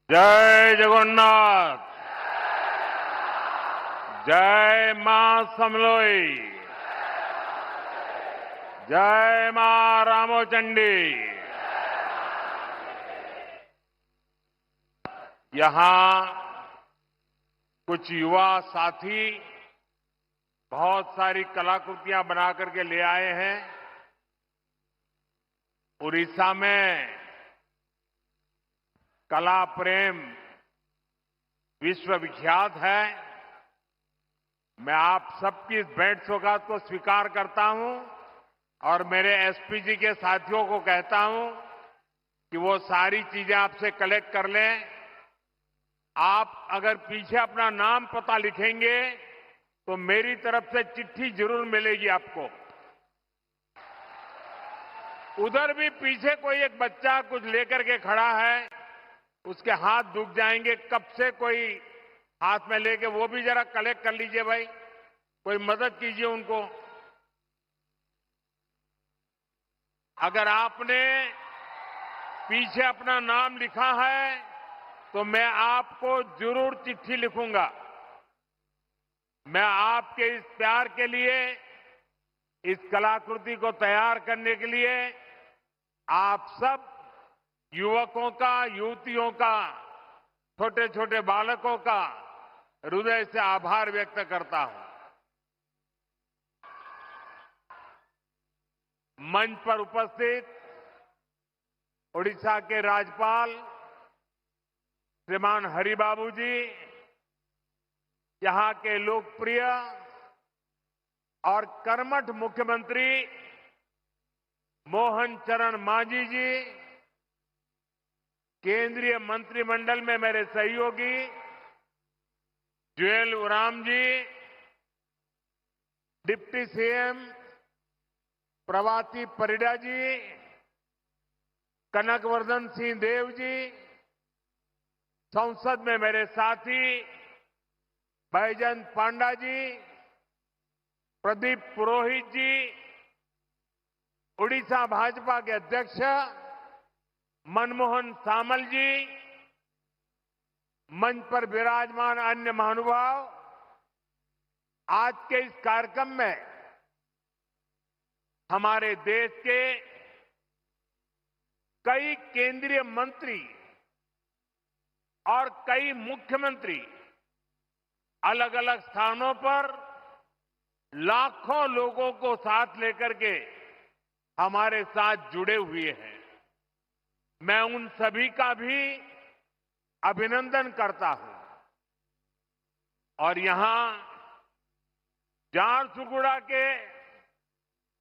जय जगन्नाथ। जय मां समलोई। जय मां रामोचंडी। यहां कुछ युवा साथी बहुत सारी कलाकृतियां बना करके ले आए हैं। उड़ीसा में कला प्रेम विश्वविख्यात है। मैं आप सबकी इस भेंट सौगात को स्वीकार करता हूं और मेरे एसपीजी के साथियों को कहता हूं कि वो सारी चीजें आपसे कलेक्ट कर लें। आप अगर पीछे अपना नाम पता लिखेंगे तो मेरी तरफ से चिट्ठी जरूर मिलेगी आपको। उधर भी पीछे कोई एक बच्चा कुछ लेकर के खड़ा है, उसके हाथ दुख जाएंगे। कब से कोई हाथ में लेके वो भी जरा कलेक्ट कर लीजिए भाई, कोई मदद कीजिए उनको। अगर आपने पीछे अपना नाम लिखा है तो मैं आपको जरूर चिट्ठी लिखूंगा। मैं आपके इस प्यार के लिए, इस कलाकृति को तैयार करने के लिए आप सब युवकों का, युवतियों का, छोटे छोटे बालकों का हृदय से आभार व्यक्त करता हूं। मंच पर उपस्थित ओडिशा के राज्यपाल श्रीमान हरिबाबू जी, यहां के लोकप्रिय और कर्मठ मुख्यमंत्री मोहन चरण मांझी जी, केंद्रीय मंत्रिमंडल में मेरे सहयोगी जुएल ओराम जी, डिप्टी सीएम प्रभाती परिडा जी, कनकवर्धन सिंह देव जी, संसद में मेरे साथी बैजयंत पांडा जी, प्रदीप पुरोहित जी, उड़ीसा भाजपा के अध्यक्ष मनमोहन सामल जी, मंच पर विराजमान अन्य महानुभाव, आज के इस कार्यक्रम में हमारे देश के कई केंद्रीय मंत्री और कई मुख्यमंत्री अलग अलग स्थानों पर लाखों लोगों को साथ लेकर के हमारे साथ जुड़े हुए हैं। मैं उन सभी का भी अभिनंदन करता हूं और यहां झारसुगुड़ा के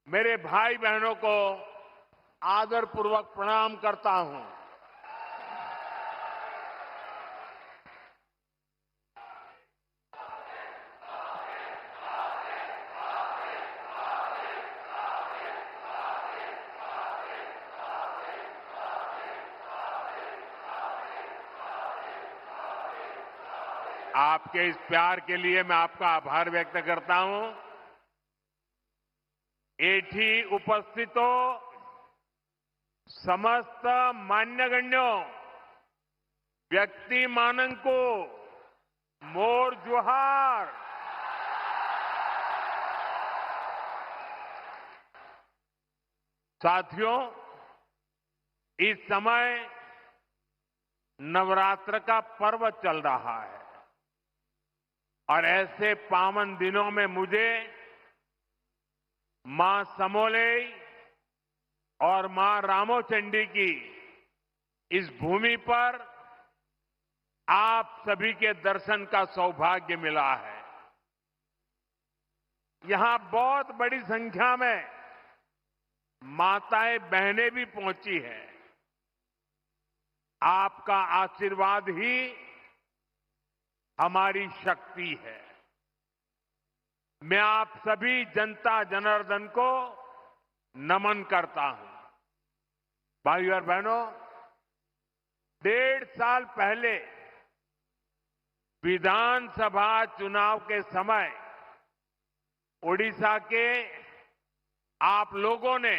मेरे भाई बहनों को आदरपूर्वक प्रणाम करता हूं। आपके इस प्यार के लिए मैं आपका आभार व्यक्त करता हूं। एठी उपस्थितो समस्त मान्यगण्यों व्यक्ति मानंको मोर जुहार। साथियों, इस समय नवरात्र का पर्व चल रहा है और ऐसे पावन दिनों में मुझे मां समोलेई और मां रामोचंडी की इस भूमि पर आप सभी के दर्शन का सौभाग्य मिला है। यहां बहुत बड़ी संख्या में माताएं बहनें भी पहुंची हैं। आपका आशीर्वाद ही हमारी शक्ति है। मैं आप सभी जनता जनार्दन को नमन करता हूं। भाइयों और बहनों, 1.5 साल पहले विधानसभा चुनाव के समय ओडिशा के आप लोगों ने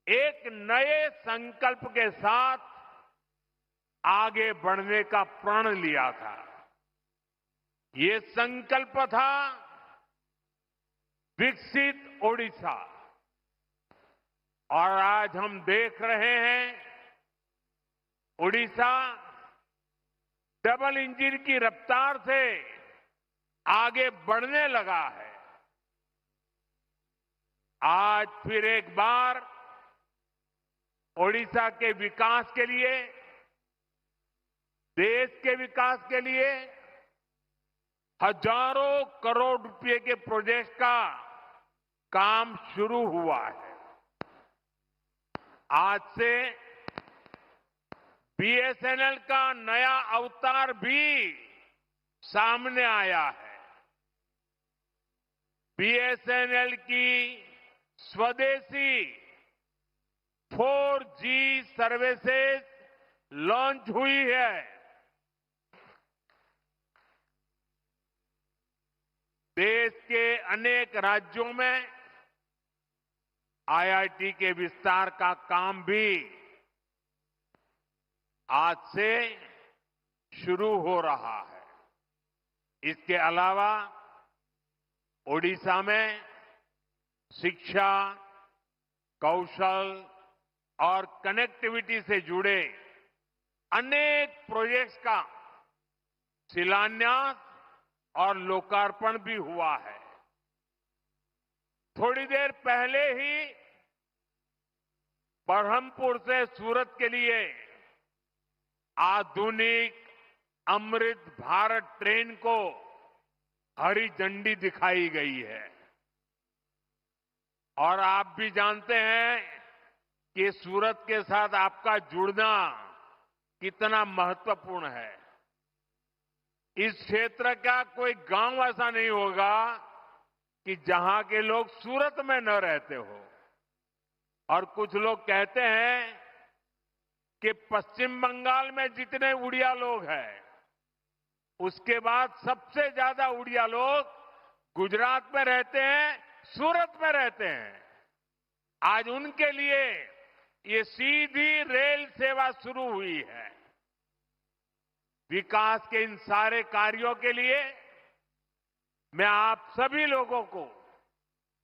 एक नए संकल्प के साथ आगे बढ़ने का प्रण लिया था। ये संकल्प था विकसित ओडिशा। और आज हम देख रहे हैं ओडिशा डबल इंजन की रफ्तार से आगे बढ़ने लगा है। आज फिर एक बार ओडिशा के विकास के लिए, देश के विकास के लिए हजारों करोड़ रुपए के प्रोजेक्ट का काम शुरू हुआ है। आज से बीएसएनएल का नया अवतार भी सामने आया है। बीएसएनएल की स्वदेशी 4G सर्विसेज लॉन्च हुई है। देश के अनेक राज्यों में आईआईटी के विस्तार का काम भी आज से शुरू हो रहा है। इसके अलावा ओडिशा में शिक्षा, कौशल और कनेक्टिविटी से जुड़े अनेक प्रोजेक्ट्स का शिलान्यास और लोकार्पण भी हुआ है। थोड़ी देर पहले ही बरहमपुर से सूरत के लिए आधुनिक अमृत भारत ट्रेन को हरी झंडी दिखाई गई है। और आप भी जानते हैं कि सूरत के साथ आपका जुड़ना कितना महत्वपूर्ण है। इस क्षेत्र का कोई गांव ऐसा नहीं होगा कि जहां के लोग सूरत में न रहते हो। और कुछ लोग कहते हैं कि पश्चिम बंगाल में जितने उड़िया लोग हैं, उसके बाद सबसे ज्यादा उड़िया लोग गुजरात में रहते हैं, सूरत में रहते हैं। आज उनके लिए ये सीधी रेल सेवा शुरू हुई है। विकास के इन सारे कार्यों के लिए मैं आप सभी लोगों को,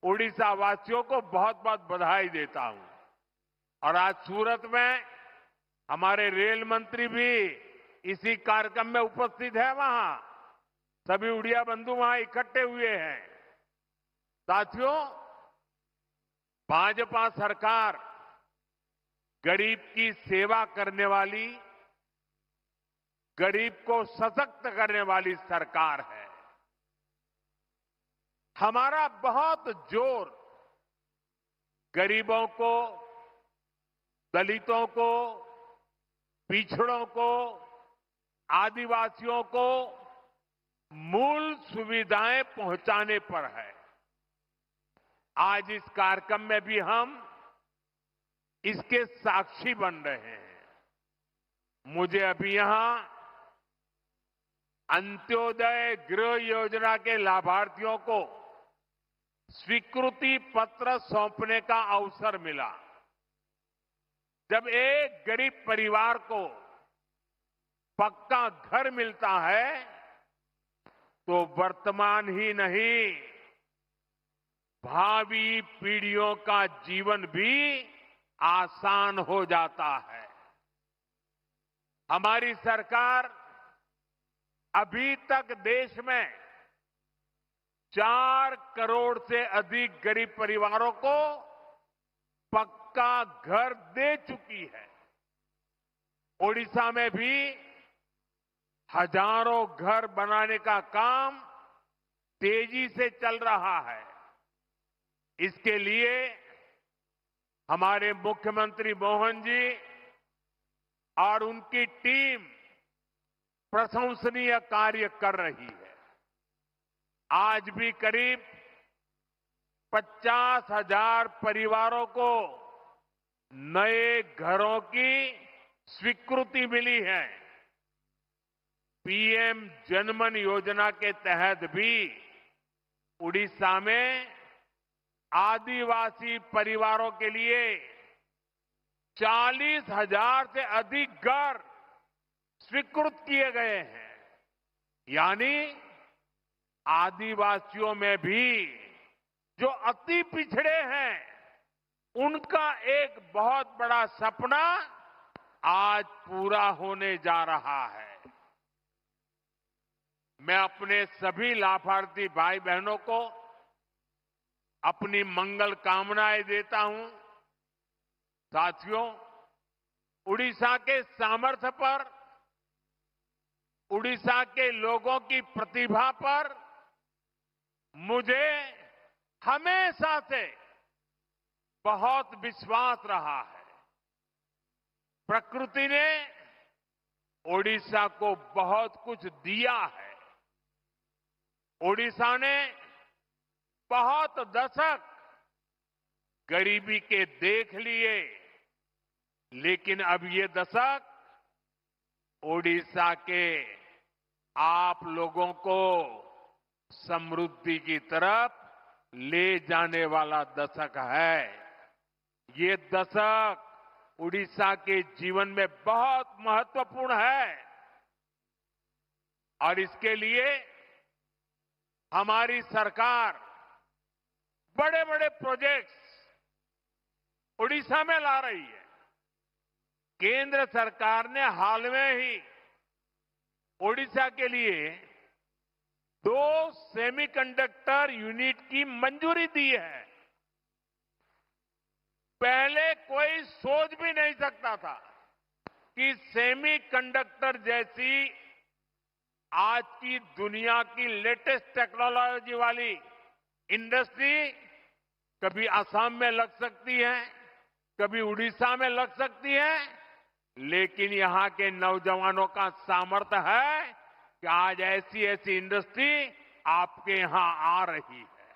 उड़ीसा वासियों को बहुत बहुत बधाई देता हूं। और आज सूरत में हमारे रेल मंत्री भी इसी कार्यक्रम में उपस्थित है। वहां सभी उड़िया बंधु वहां इकट्ठे हुए हैं। साथियों, भाजपा सरकार गरीब की सेवा करने वाली, गरीब को सशक्त करने वाली सरकार है। हमारा बहुत जोर गरीबों को, दलितों को, पिछड़ों को, आदिवासियों को मूल सुविधाएं पहुंचाने पर है। आज इस कार्यक्रम में भी हम इसके साक्षी बन रहे हैं। मुझे अभी यहां अंत्योदय गृह योजना के लाभार्थियों को स्वीकृति पत्र सौंपने का अवसर मिला। जब एक गरीब परिवार को पक्का घर मिलता है तो वर्तमान ही नहीं, भावी पीढ़ियों का जीवन भी आसान हो जाता है। हमारी सरकार अभी तक देश में 4 करोड़ से अधिक गरीब परिवारों को पक्का घर दे चुकी है। ओडिशा में भी हजारों घर बनाने का काम तेजी से चल रहा है। इसके लिए हमारे मुख्यमंत्री मोहन जी और उनकी टीम प्रशंसनीय कार्य कर रही है। आज भी करीब 50,000 परिवारों को नए घरों की स्वीकृति मिली है। पीएम जनमन योजना के तहत भी उड़ीसा में आदिवासी परिवारों के लिए 40,000 से अधिक घर स्वीकृत किए गए हैं। यानी आदिवासियों में भी जो अति पिछड़े हैं, उनका एक बहुत बड़ा सपना आज पूरा होने जा रहा है। मैं अपने सभी लाभार्थी भाई बहनों को अपनी मंगल कामनाएं देता हूं। साथियों, उड़ीसा के सामर्थ्य पर, उड़ीसा के लोगों की प्रतिभा पर मुझे हमेशा से बहुत विश्वास रहा है। प्रकृति ने ओडिशा को बहुत कुछ दिया है। ओडिशा ने बहुत दशक गरीबी के देख लिए, लेकिन अब ये दशक ओडिशा के आप लोगों को समृद्धि की तरफ ले जाने वाला दशक है। ये दशक उड़ीसा के जीवन में बहुत महत्वपूर्ण है और इसके लिए हमारी सरकार बड़े बड़े प्रोजेक्ट्स उड़ीसा में ला रही है। केंद्र सरकार ने हाल में ही ओडिशा के लिए 2 सेमीकंडक्टर यूनिट की मंजूरी दी है। पहले कोई सोच भी नहीं सकता था कि सेमीकंडक्टर जैसी आज की दुनिया की लेटेस्ट टेक्नोलॉजी वाली इंडस्ट्री कभी असम में लग सकती है, कभी उड़ीसा में लग सकती है, लेकिन यहां के नौजवानों का सामर्थ्य है कि आज ऐसी ऐसी इंडस्ट्री आपके यहां आ रही है।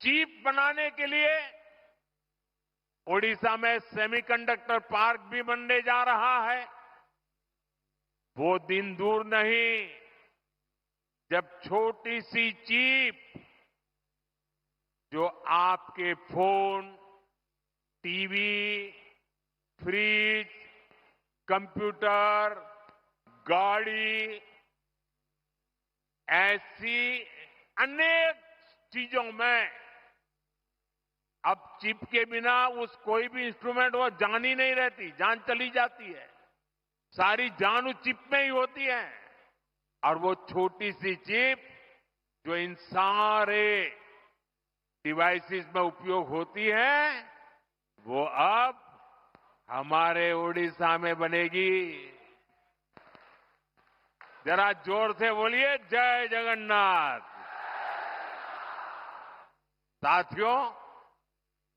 चिप बनाने के लिए ओडिशा में सेमीकंडक्टर पार्क भी बनने जा रहा है। वो दिन दूर नहीं जब छोटी सी चिप जो आपके फोन, टीवी, फ्रिज, कंप्यूटर, गाड़ी, ऐसी अनेक चीजों में अब चिप के बिना उस कोई भी इंस्ट्रूमेंट वो जान ही नहीं रहती, जान चली जाती है। सारी जान उस चिप में ही होती है। और वो छोटी सी चिप जो इन सारे डिवाइसेस में उपयोग होती है, वो अब हमारे ओडिशा में बनेगी। जरा जोर से बोलिए, जय जगन्नाथ। साथियों,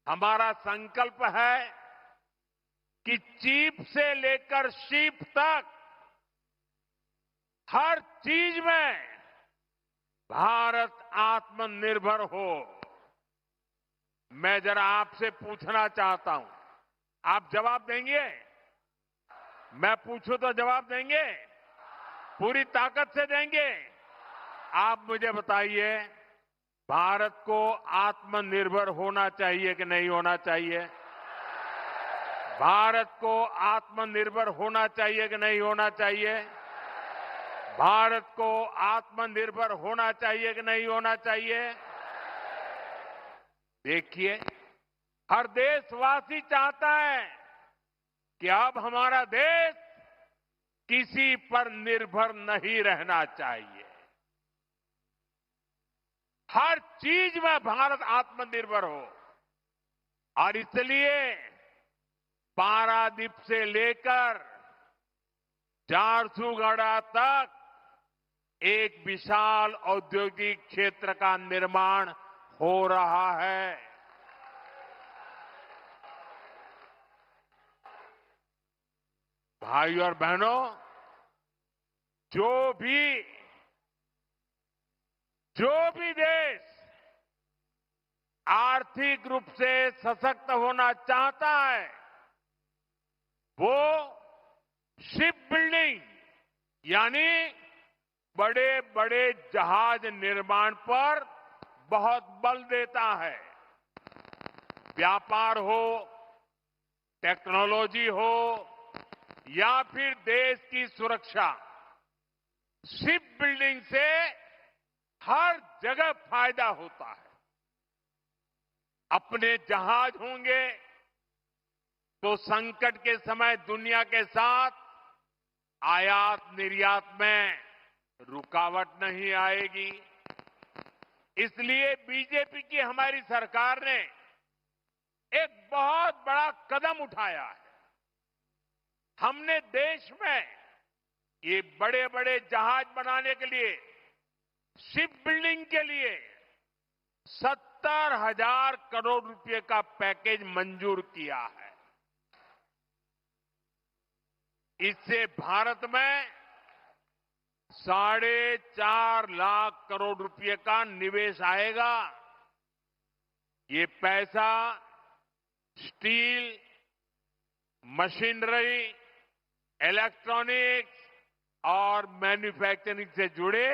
हमारा संकल्प है कि चिप से लेकर शिप तक हर चीज में भारत आत्मनिर्भर हो। मैं जरा आपसे पूछना चाहता हूं, आप जवाब देंगे? मैं पूछूं तो जवाब देंगे? पूरी ताकत से देंगे? आप मुझे बताइए, भारत को आत्मनिर्भर होना चाहिए कि नहीं होना चाहिए? भारत को आत्मनिर्भर होना चाहिए कि नहीं होना चाहिए? भारत को आत्मनिर्भर होना चाहिए कि नहीं होना चाहिए? देखिए, हर देशवासी चाहता है कि अब हमारा देश किसी पर निर्भर नहीं रहना चाहिए। हर चीज में भारत आत्मनिर्भर हो और इसलिए पारादीप से लेकर झारसुगुड़ा तक एक विशाल औद्योगिक क्षेत्र का निर्माण हो रहा है। भाइयों और बहनों, जो भी देश आर्थिक रूप से सशक्त होना चाहता है, वो शिप बिल्डिंग यानी बड़े बड़े जहाज निर्माण पर बहुत बल देता है। व्यापार हो, टेक्नोलॉजी हो, या फिर देश की सुरक्षा, शिप बिल्डिंग से हर जगह फायदा होता है। अपने जहाज होंगे तो संकट के समय दुनिया के साथ आयात निर्यात में रुकावट नहीं आएगी। इसलिए बीजेपी की हमारी सरकार ने एक बहुत बड़ा कदम उठाया है। हमने देश में ये बड़े बड़े जहाज बनाने के लिए, शिप बिल्डिंग के लिए 70,000 करोड़ रुपए का पैकेज मंजूर किया है। इससे भारत में 4.5 लाख करोड़ रुपए का निवेश आएगा। ये पैसा स्टील, मशीनरी, इलेक्ट्रॉनिक्स और मैन्युफैक्चरिंग से जुड़े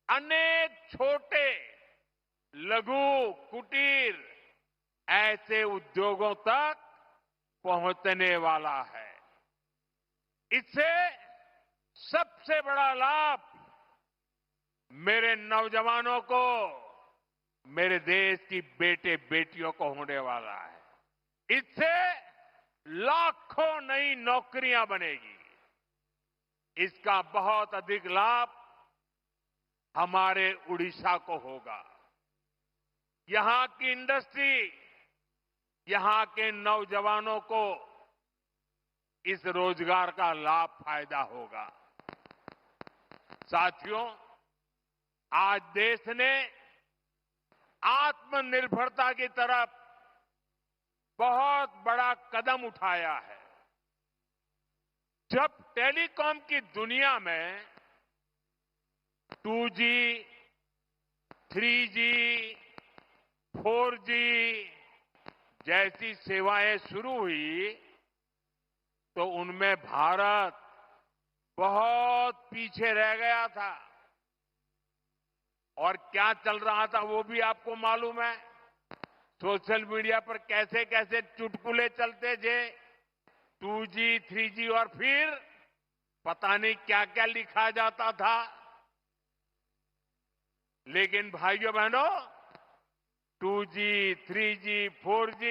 अनेक छोटे, लघु, कुटीर ऐसे उद्योगों तक पहुंचने वाला है। इससे सबसे बड़ा लाभ मेरे नौजवानों को, मेरे देश की बेटे बेटियों को होने वाला है। इससे लाखों नई नौकरियां बनेगी। इसका बहुत अधिक लाभ हमारे उड़ीसा को होगा। यहां की इंडस्ट्री, यहां के नौजवानों को इस रोजगार का लाभ फायदा होगा। साथियों, आज देश ने आत्मनिर्भरता की तरफ बहुत बड़ा कदम उठाया है। जब टेलीकॉम की दुनिया में 2G, 3G, 4G जैसी सेवाएं शुरू हुई तो उनमें भारत बहुत पीछे रह गया था। और क्या चल रहा था वो भी आपको मालूम है। सोशल मीडिया पर कैसे कैसे चुटकुले चलते थे, 2G, 3G और फिर पता नहीं क्या क्या लिखा जाता था। लेकिन भाइयों बहनों, 2G, 3G, 4G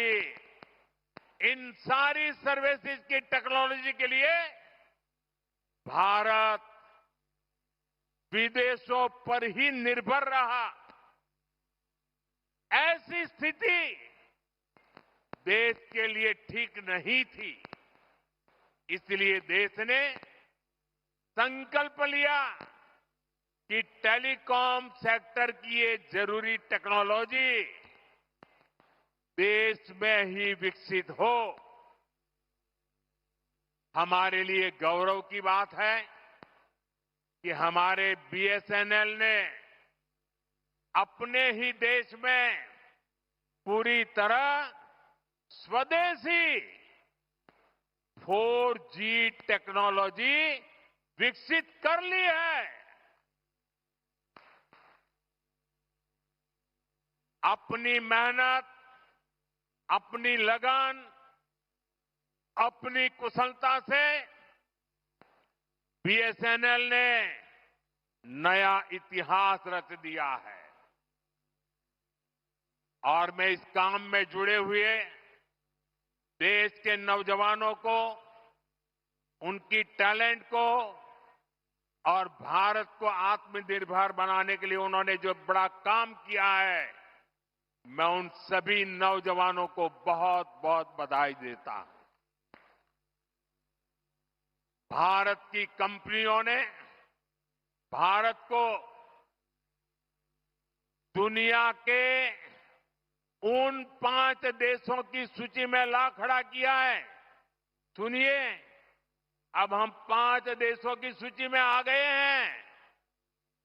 इन सारी सर्विसेज की टेक्नोलॉजी के लिए भारत विदेशों पर ही निर्भर रहा। ऐसी स्थिति देश के लिए ठीक नहीं थी। इसलिए देश ने संकल्प लिया कि टेलीकॉम सेक्टर की ये जरूरी टेक्नोलॉजी देश में ही विकसित हो। हमारे लिए गौरव की बात है कि हमारे BSNL ने अपने ही देश में पूरी तरह स्वदेशी 4G टेक्नोलॉजी विकसित कर ली है। अपनी मेहनत, अपनी लगन, अपनी कुशलता से BSNL ने नया इतिहास रच दिया है। और मैं इस काम में जुड़े हुए देश के नौजवानों को, उनकी टैलेंट को और भारत को आत्मनिर्भर बनाने के लिए उन्होंने जो बड़ा काम किया है, मैं उन सभी नौजवानों को बहुत बहुत बधाई देता हूं। भारत की कंपनियों ने भारत को दुनिया के उन 5 देशों की सूची में ला खड़ा किया है। सुनिए, अब हम 5 देशों की सूची में आ गए हैं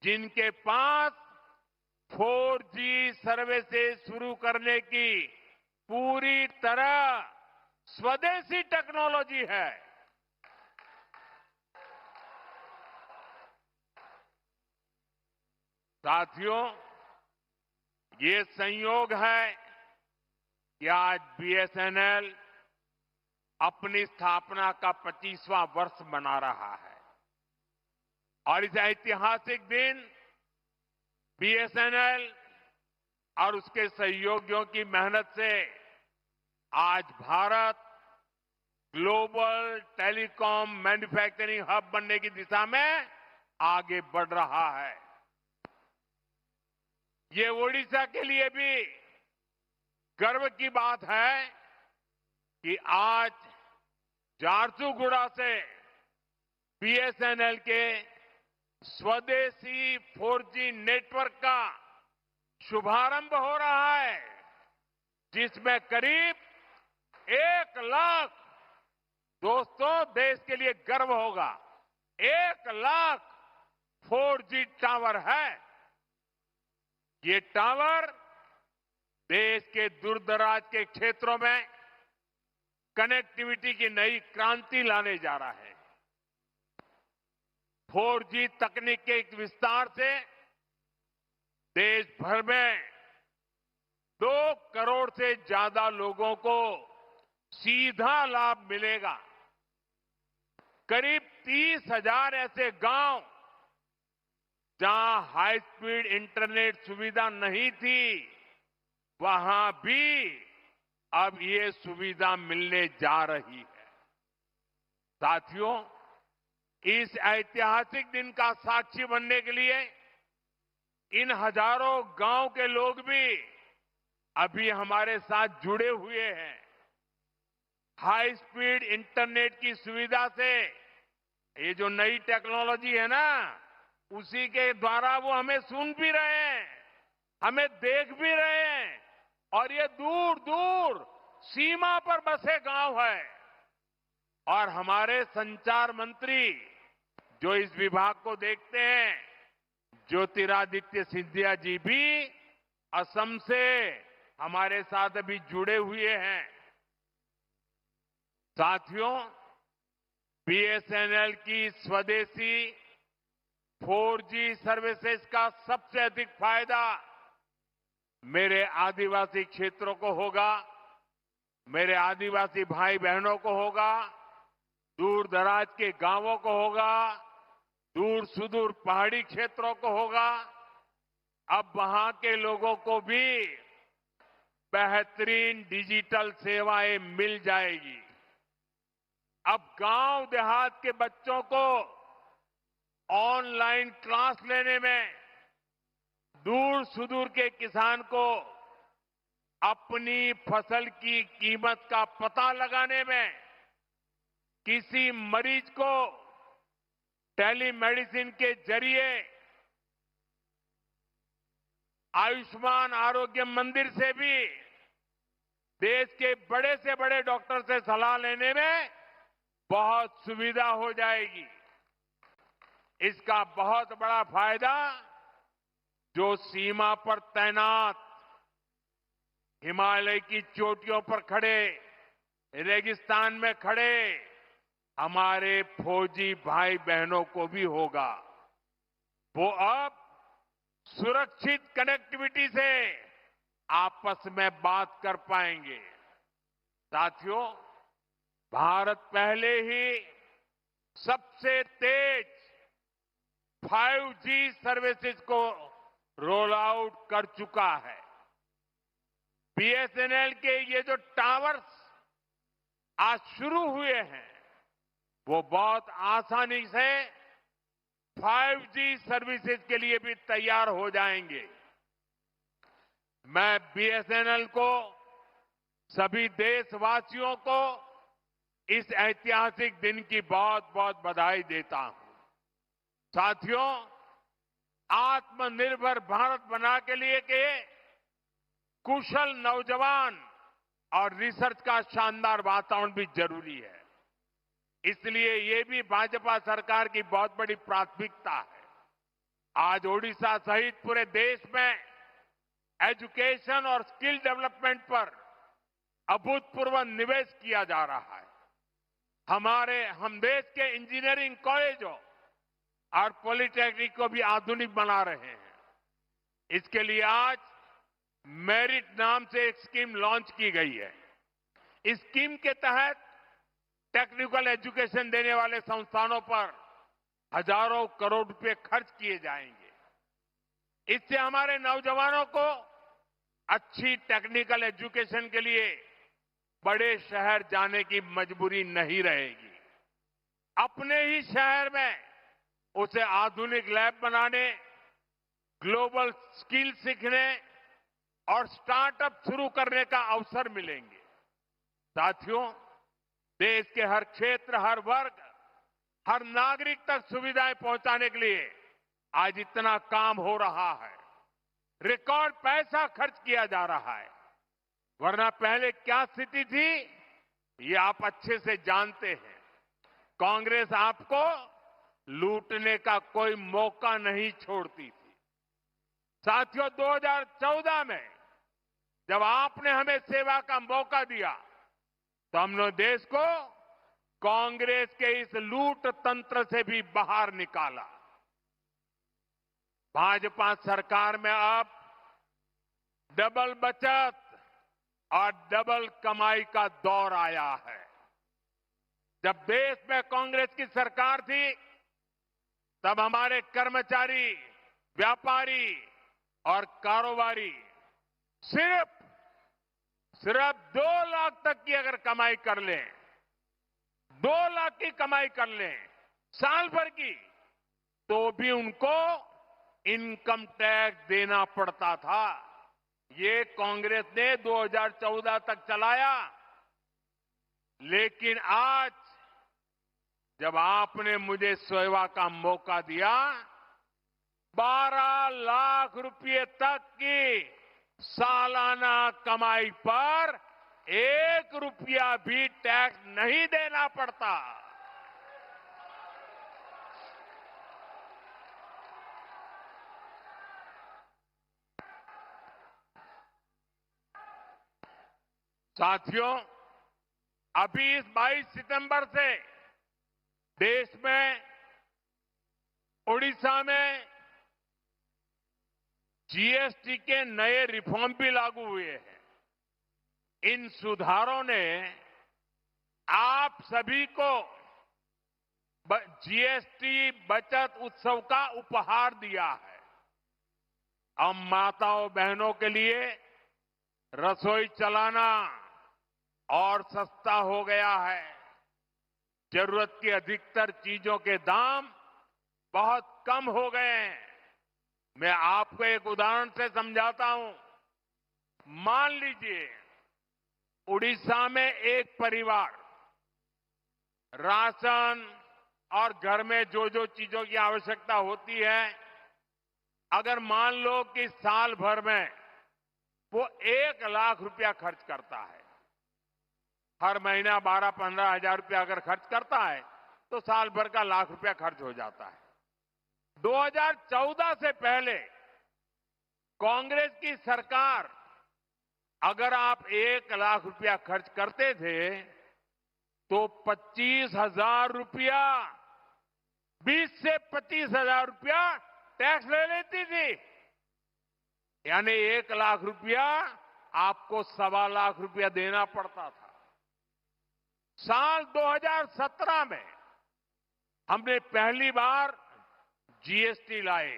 जिनके पास 4G सर्विसेज शुरू करने की पूरी तरह स्वदेशी टेक्नोलॉजी है। साथियों, ये संयोग है कि आज BSNL अपनी स्थापना का 25वां वर्ष मना रहा है और इस ऐतिहासिक दिन बीएसएनएल और उसके सहयोगियों की मेहनत से आज Bharat global telecom manufacturing hub बनने की दिशा में आगे बढ़ रहा है। ये ओडिशा के लिए भी गर्व की बात है कि आज झारसुगुड़ा से बीएसएनएल के स्वदेशी 4G नेटवर्क का शुभारंभ हो रहा है, जिसमें करीब 1 लाख, दोस्तों देश के लिए गर्व होगा, 1 लाख 4G टावर है। ये टावर देश के दूरदराज के क्षेत्रों में कनेक्टिविटी की नई क्रांति लाने जा रहा है। 4G तकनीक के एक विस्तार से देश भर में 2 करोड़ से ज्यादा लोगों को सीधा लाभ मिलेगा। करीब 30,000 ऐसे गांव जहां हाई स्पीड इंटरनेट सुविधा नहीं थी, वहां भी अब ये सुविधा मिलने जा रही है। साथियों, इस ऐतिहासिक दिन का साक्षी बनने के लिए इन हजारों गांव के लोग भी अभी हमारे साथ जुड़े हुए हैं। हाई स्पीड इंटरनेट की सुविधा से ये जो नई टेक्नोलॉजी है ना, उसी के द्वारा वो हमें सुन भी रहे हैं, हमें देख भी रहे हैं और ये दूर दूर सीमा पर बसे गांव है। और हमारे संचार मंत्री जो इस विभाग को देखते हैं, ज्योतिरादित्य सिंधिया जी भी असम से हमारे साथ अभी जुड़े हुए हैं। साथियों, बीएसएनएल की स्वदेशी 4G सर्विसेज का सबसे अधिक फायदा मेरे आदिवासी क्षेत्रों को होगा, मेरे आदिवासी भाई बहनों को होगा, दूर दराज के गांवों को होगा, दूर सुदूर पहाड़ी क्षेत्रों को होगा। अब वहां के लोगों को भी बेहतरीन डिजिटल सेवाएं मिल जाएगी। अब गांव देहात के बच्चों को ऑनलाइन क्लास लेने में, दूर सुदूर के किसान को अपनी फसल की कीमत का पता लगाने में, किसी मरीज को टेलीमेडिसिन के जरिए आयुष्मान आरोग्य मंदिर से भी देश के बड़े से बड़े डॉक्टर से सलाह लेने में बहुत सुविधा हो जाएगी। इसका बहुत बड़ा फायदा जो सीमा पर तैनात, हिमालय की चोटियों पर खड़े, रेगिस्तान में खड़े हमारे फौजी भाई बहनों को भी होगा। वो अब सुरक्षित कनेक्टिविटी से आपस में बात कर पाएंगे। साथियों, भारत पहले ही सबसे तेज 5G सर्विसेज को रोल आउट कर चुका है। बीएसएनएल के ये जो टावर्स आज शुरू हुए हैं, वो बहुत आसानी से 5G सर्विसेज के लिए भी तैयार हो जाएंगे। मैं बीएसएनएल को, सभी देशवासियों को इस ऐतिहासिक दिन की बहुत बहुत बधाई देता हूं। साथियों, आत्मनिर्भर भारत बना के लिए के कुशल नौजवान और रिसर्च का शानदार वातावरण भी जरूरी है। इसलिए ये भी भाजपा सरकार की बहुत बड़ी प्राथमिकता है। आज ओडिशा सहित पूरे देश में एजुकेशन और स्किल डेवलपमेंट पर अभूतपूर्व निवेश किया जा रहा है। हम देश के इंजीनियरिंग कॉलेजों और पॉलिटेक्निक को भी आधुनिक बना रहे हैं। इसके लिए आज मेरिट नाम से एक स्कीम लॉन्च की गई है। इस स्कीम के तहत टेक्निकल एजुकेशन देने वाले संस्थानों पर हजारों करोड़ रुपए खर्च किए जाएंगे। इससे हमारे नौजवानों को अच्छी टेक्निकल एजुकेशन के लिए बड़े शहर जाने की मजबूरी नहीं रहेगी। अपने ही शहर में उसे आधुनिक लैब बनाने, ग्लोबल स्किल सीखने और स्टार्टअप शुरू करने का अवसर मिलेंगे। साथियों, देश के हर क्षेत्र, हर वर्ग, हर नागरिक तक सुविधाएं पहुंचाने के लिए आज इतना काम हो रहा है। रिकॉर्ड पैसा खर्च किया जा रहा है। वरना पहले क्या स्थिति थी, ये आप अच्छे से जानते हैं। कांग्रेस आपको लूटने का कोई मौका नहीं छोड़ती थी। साथियों, 2014 में जब आपने हमें सेवा का मौका दिया तो हमने देश को कांग्रेस के इस लूट तंत्र से भी बाहर निकाला। भाजपा सरकार में अब डबल बचत और डबल कमाई का दौर आया है। जब देश में कांग्रेस की सरकार थी, तब हमारे कर्मचारी, व्यापारी और कारोबारी सिर्फ 2 लाख तक की अगर कमाई कर लें, 2 लाख की कमाई कर लें साल भर की, तो भी उनको इनकम टैक्स देना पड़ता था। ये कांग्रेस ने 2014 तक चलाया। लेकिन आज जब आपने मुझे सेवा का मौका दिया, 12 लाख रुपए तक की सालाना कमाई पर 1 रुपया भी टैक्स नहीं देना पड़ता। साथियों, अभी इस 22 सितंबर से देश में, उड़ीसा में जीएसटी के नए रिफॉर्म भी लागू हुए हैं। इन सुधारों ने आप सभी को जीएसटी बचत उत्सव का उपहार दिया है। अब माताओं बहनों के लिए रसोई चलाना और सस्ता हो गया है। जरूरत की अधिकतर चीजों के दाम बहुत कम हो गए हैं। मैं आपको एक उदाहरण से समझाता हूं। मान लीजिए उड़ीसा में एक परिवार राशन और घर में जो जो चीजों की आवश्यकता होती है, अगर मान लो कि साल भर में वो 1 लाख रुपया खर्च करता है, हर महीना 12-15 हजार रुपया अगर खर्च करता है तो साल भर का 1 लाख रुपया खर्च हो जाता है। 2014 से पहले कांग्रेस की सरकार, अगर आप 1 लाख रुपया खर्च करते थे तो 25,000 रुपया, 20 से 25,000 रुपया टैक्स ले लेती थी। यानी 1 लाख रुपया आपको 1.25 लाख रुपया देना पड़ता था। साल 2017 में हमने पहली बार जीएसटी लाए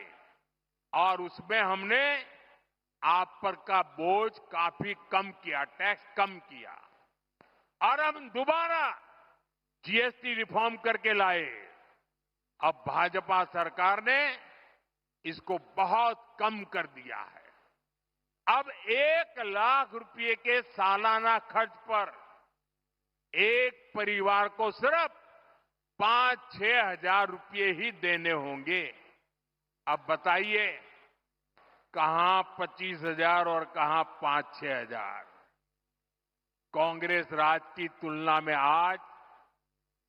और उसमें हमने आप पर का बोझ काफी कम किया, टैक्स कम किया। और हम दोबारा जीएसटी रिफॉर्म करके लाए। अब भाजपा सरकार ने इसको बहुत कम कर दिया है। अब 1 लाख रुपए के सालाना खर्च पर एक परिवार को सिर्फ 5-6 हजार रुपये ही देने होंगे। अब बताइए, कहां 25,000 और कहां 5-6 हजार। कांग्रेस राज की तुलना में आज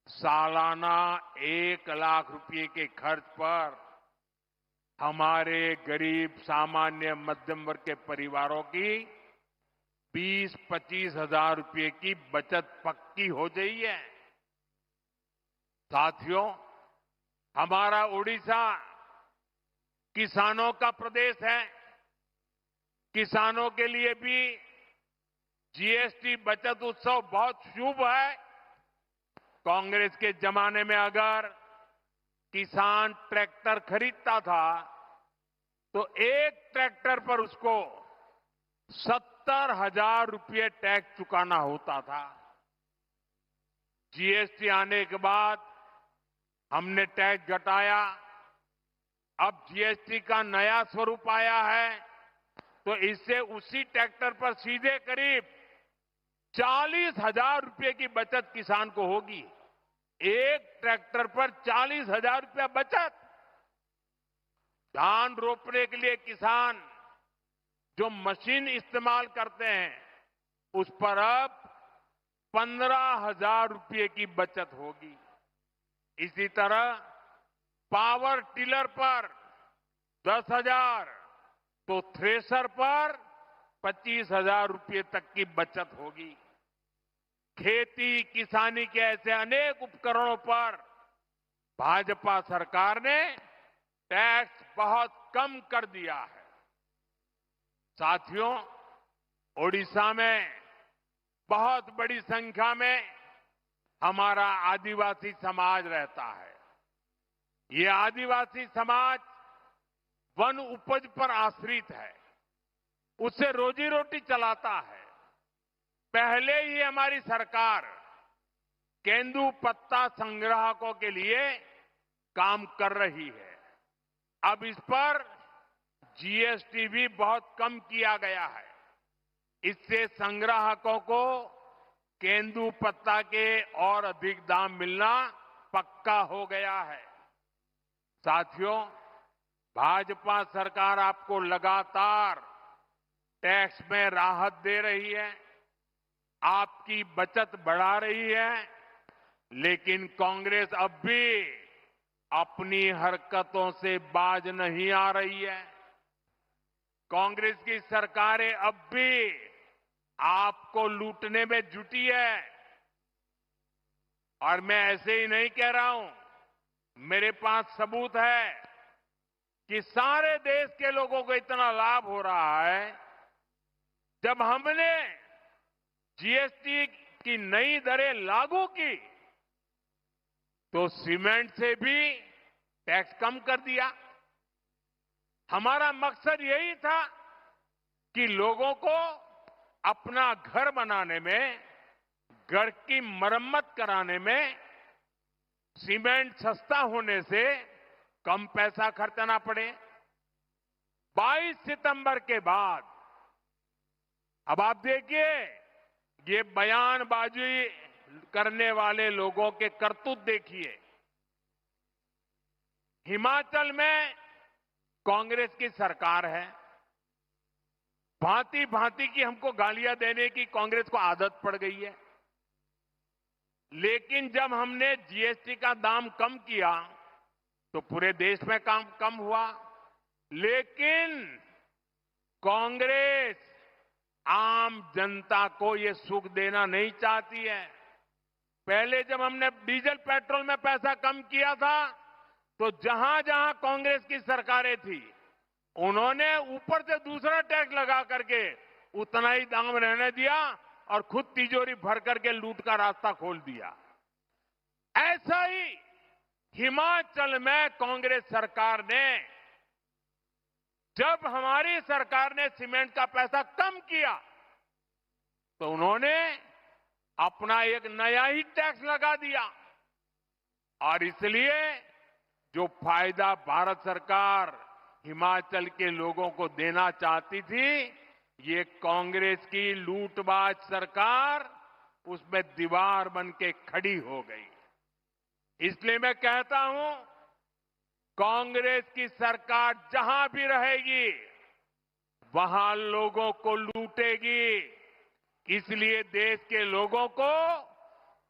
सालाना 1 लाख रुपए के खर्च पर हमारे गरीब, सामान्य, मध्यम वर्ग के परिवारों की 20-25 हजार रुपए की बचत पक्की हो गई है। साथियों, हमारा उड़ीसा किसानों का प्रदेश है। किसानों के लिए भी जीएसटी बचत उत्सव बहुत शुभ है। कांग्रेस के जमाने में अगर किसान ट्रैक्टर खरीदता था तो एक ट्रैक्टर पर उसको 70,000 रुपये टैक्स चुकाना होता था। जीएसटी आने के बाद हमने टैक्स घटाया। अब जीएसटी का नया स्वरूप आया है तो इससे उसी ट्रैक्टर पर सीधे करीब 40,000 रुपये की बचत किसान को होगी। एक ट्रैक्टर पर 40,000 रुपया बचत। धान रोपने के लिए किसान जो मशीन इस्तेमाल करते हैं उस पर अब 15,000 रुपये की बचत होगी। इसी तरह पावर टिलर पर 10,000 तो थ्रेसर पर 25,000 रुपये तक की बचत होगी। खेती किसानी के ऐसे अनेक उपकरणों पर भाजपा सरकार ने टैक्स बहुत कम कर दिया है। साथियों, ओडिशा में बहुत बड़ी संख्या में हमारा आदिवासी समाज रहता है। ये आदिवासी समाज वन उपज पर आश्रित है, उससे रोजी रोटी चलाता है। पहले ही हमारी सरकार केंदू पत्ता संग्राहकों के लिए काम कर रही है। अब इस पर जीएसटी भी बहुत कम किया गया है। इससे संग्राहकों को केंदू पत्ता के और अधिक दाम मिलना पक्का हो गया है। साथियों, भाजपा सरकार आपको लगातार टैक्स में राहत दे रही है, आपकी बचत बढ़ा रही है, लेकिन कांग्रेस अब भी अपनी हरकतों से बाज नहीं आ रही है। कांग्रेस की सरकारें अब भी आपको लूटने में जुटी है। और मैं ऐसे ही नहीं कह रहा हूं, मेरे पास सबूत है कि सारे देश के लोगों को इतना लाभ हो रहा है। जब हमने जीएसटी की नई दरें लागू की तो सीमेंट से भी टैक्स कम कर दिया। हमारा मकसद यही था कि लोगों को अपना घर बनाने में, घर की मरम्मत कराने में सीमेंट सस्ता होने से कम पैसा खर्चना पड़े। 22 सितंबर के बाद अब आप देखिए, ये बयानबाजी करने वाले लोगों के करतूत देखिए। हिमाचल में कांग्रेस की सरकार है, भांति भांति की हमको गालियां देने की कांग्रेस को आदत पड़ गई है। लेकिन जब हमने जीएसटी का दाम कम किया तो पूरे देश में काम कम हुआ। लेकिन कांग्रेस आम जनता को ये सुख देना नहीं चाहती है। पहले जब हमने डीजल पेट्रोल में पैसा कम किया था तो जहां जहां कांग्रेस की सरकारें थी उन्होंने ऊपर से दूसरा टैक्स लगा करके उतना ही दाम रहने दिया और खुद तिजोरी भर करके लूट का रास्ता खोल दिया। ऐसा ही हिमाचल में कांग्रेस सरकार ने, जब हमारी सरकार ने सीमेंट का पैसा कम किया तो उन्होंने अपना एक नया ही टैक्स लगा दिया। और इसलिए जो फायदा भारत सरकार हिमाचल के लोगों को देना चाहती थी, ये कांग्रेस की लूटबाज सरकार उसमें दीवार बन के खड़ी हो गई। इसलिए मैं कहता हूं, कांग्रेस की सरकार जहां भी रहेगी वहां लोगों को लूटेगी। इसलिए देश के लोगों को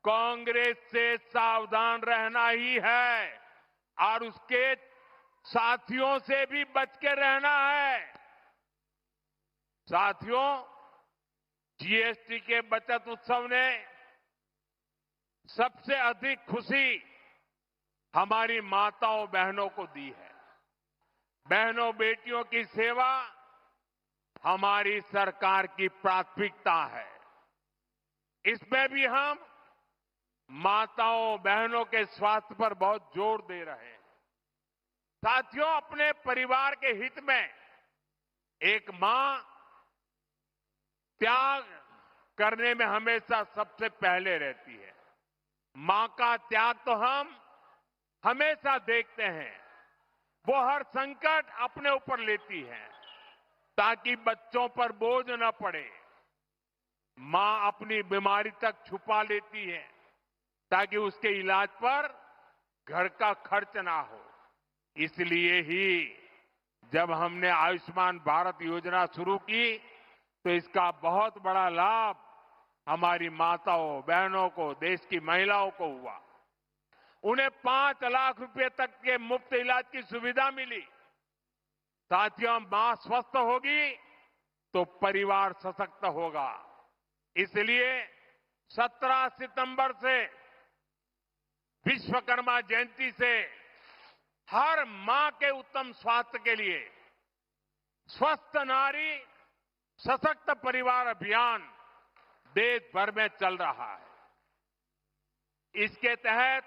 कांग्रेस से सावधान रहना ही है और उसके साथियों से भी बच के रहना है। साथियों, जीएसटी के बचत उत्सव ने सबसे अधिक खुशी हमारी माताओं बहनों को दी है। बहनों बेटियों की सेवा हमारी सरकार की प्राथमिकता है। इसमें भी हम माताओं बहनों के स्वास्थ्य पर बहुत जोर दे रहे हैं। साथियों, अपने परिवार के हित में एक मां त्याग करने में हमेशा सबसे पहले रहती है। मां का त्याग तो हम हमेशा देखते हैं। वो हर संकट अपने ऊपर लेती है ताकि बच्चों पर बोझ न पड़े। मां अपनी बीमारी तक छुपा लेती है ताकि उसके इलाज पर घर का खर्च ना हो। इसलिए ही जब हमने आयुष्मान भारत योजना शुरू की तो इसका बहुत बड़ा लाभ हमारी माताओं बहनों को, देश की महिलाओं को हुआ। उन्हें 5 लाख रुपए तक के मुफ्त इलाज की सुविधा मिली। साथियों, मां स्वस्थ होगी तो परिवार सशक्त होगा। इसलिए 17 सितंबर से विश्वकर्मा जयंती से हर मां के उत्तम स्वास्थ्य के लिए स्वस्थ नारी सशक्त परिवार अभियान देश भर में चल रहा है। इसके तहत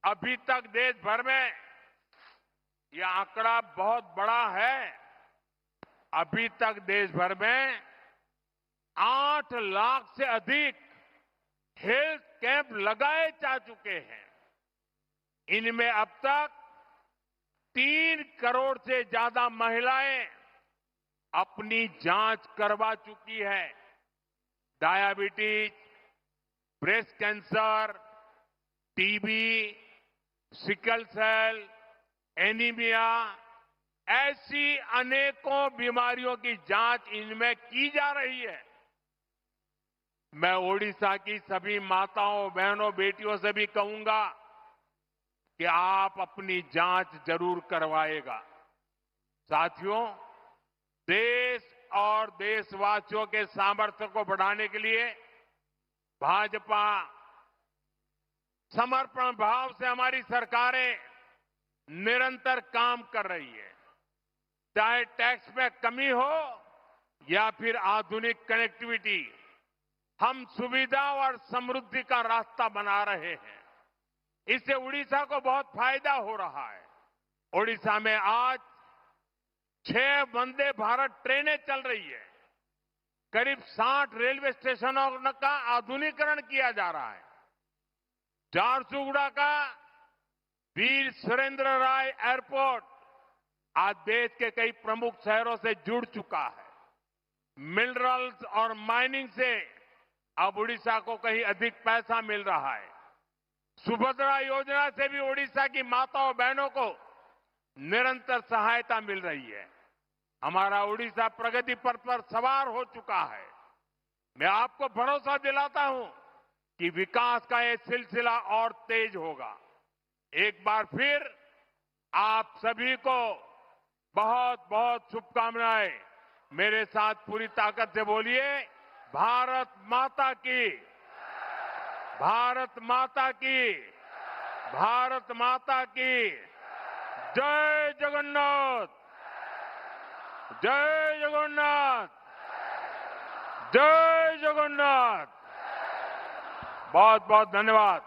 अभी तक देश भर में यह आंकड़ा बहुत बड़ा है। अभी तक देश भर में 8 लाख से अधिक हेल्थ कैंप लगाए जा चुके हैं। इनमें अब तक 3 करोड़ से ज्यादा महिलाएं अपनी जांच करवा चुकी है। Diabetes, breast cancer, TB, sickle cell, anaemia, ऐसी अनेकों बीमारियों की जांच इनमें की जा रही है। मैं ओडिशा की सभी माताओं बहनों बेटियों से भी कहूंगा कि आप अपनी जांच जरूर करवाएगा। साथियों, देश और देशवासियों के सामर्थ्य को बढ़ाने के लिए भाजपा समर्पण भाव से हमारी सरकारें निरंतर काम कर रही है। चाहे टैक्स में कमी हो या फिर आधुनिक कनेक्टिविटी, हम सुविधा और समृद्धि का रास्ता बना रहे हैं। इससे उड़ीसा को बहुत फायदा हो रहा है। उड़ीसा में आज 6 वंदे भारत ट्रेनें चल रही है। करीब 60 रेलवे स्टेशनों का आधुनिकीकरण किया जा रहा है। झारसुगुड़ा का वीर सुरेंद्र राय एयरपोर्ट आज देश के कई प्रमुख शहरों से जुड़ चुका है। मिनरल्स और माइनिंग से अब उड़ीसा को कहीं अधिक पैसा मिल रहा है। सुभद्रा योजना से भी उड़ीसा की माताओं बहनों को निरंतर सहायता मिल रही है। हमारा उड़ीसा प्रगति पथ पर सवार हो चुका है। मैं आपको भरोसा दिलाता हूं कि विकास का ये सिलसिला और तेज होगा। एक बार फिर आप सभी को बहुत बहुत शुभकामनाएं। मेरे साथ पूरी ताकत से बोलिए, भारत माता की, भारत माता की, भारत माता की जय जगन्नाथ, जय जगन्नाथ, जय जगन्नाथ। बहुत बहुत धन्यवाद।